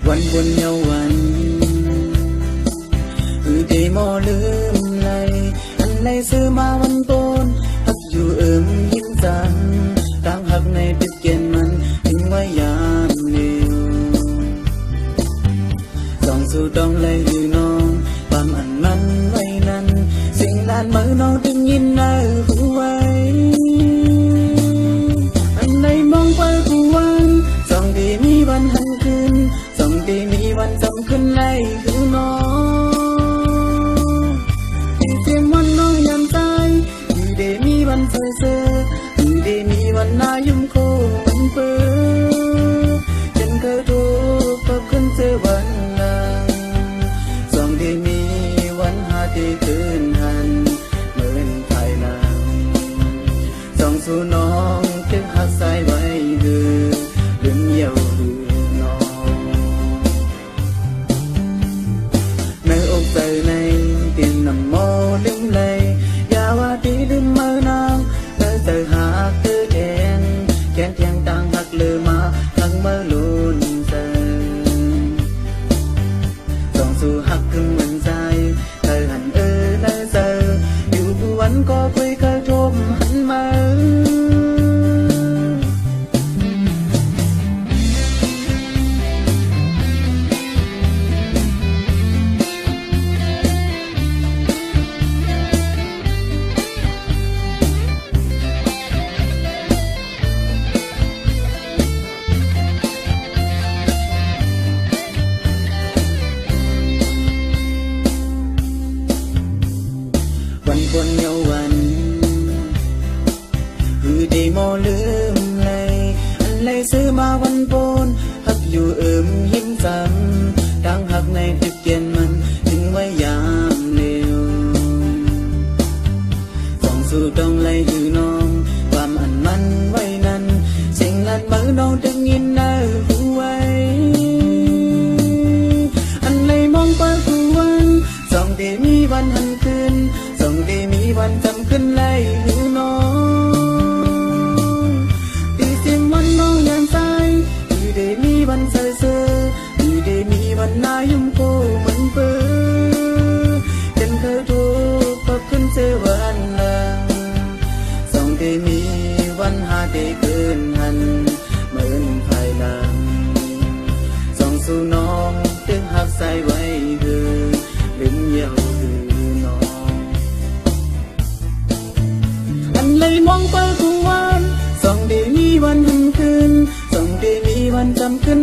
วันบนเยาวันได้มอลืมเลยอันไรซื้อมาวันโตนหักอยู่ยิ้มจันต่างหักในปิดเกณฑ์มันถึงว่ายามเร็วส่องสู่ดองเลยอยู่น้องความอันมันไว้นั้นสิ่งลานมือน้องดึงยินในหูไว้อันไหนมองไปกูวันส่องที่มีวันหันคืนส่องที่มีวันจำขึ้นในคือน้องที่เสียงวันน้องยามตายอยู่ได้มีวันเซ่ออยู่ได้มีวันนายุ่มโคมันเปื้อจนเคยถูกพบขึ้นเจอวันนั้นส่องที่มีวันหาที่คืนหันเหมือนภายหลังส่องสู่น้องจึงหักสายไว้ดื้อลืมเยี่ยวดื้อน้องในอกใจในเตียนนำโมลืมเลยอย่าว่าที่ลืมมือนางเธอจะหาคือแกงแกงเทียงต่างหักลืมมาทั้งเมื่อลุนเจอส่องสู่หักขึ้นเหมือนใจเธอหันเลยเจออยู่วันก็คุยเคยทมหันมาวันบนเยาวันได้มอลืมเลยอันไรซื้อมาวันโปนหักอยู่ยิ้มจำดังหักในติดเกณฑ์มันถึงว่ายามเร็วส่องสู่ดองเลยอยู่น้องความอันมันไว้นั้นสิ่งลัดมือน้องดึงยินในหูไว้อันไรมองไปกูวันส่องที่มีวันหันคืนส่องที่มีวันจำขึ้นไล่หูน้องตีเสียงวันน้องยามตายอยู่ได้มีวันเซ่ออยู่ได้มีวันนายุ่มโคมันเปื้อจนเคยถูกพบขึ้นเจอวันหลังส่องที่มีวันหาได้คืนหันเหมือนภายหลังส่องสู่น้องจึงหักสายไว้คือลืมเยี่ยวเลยมองไปทุกวันส่องได้มีวันหันคืนส่องได้มีวันจำขึ้น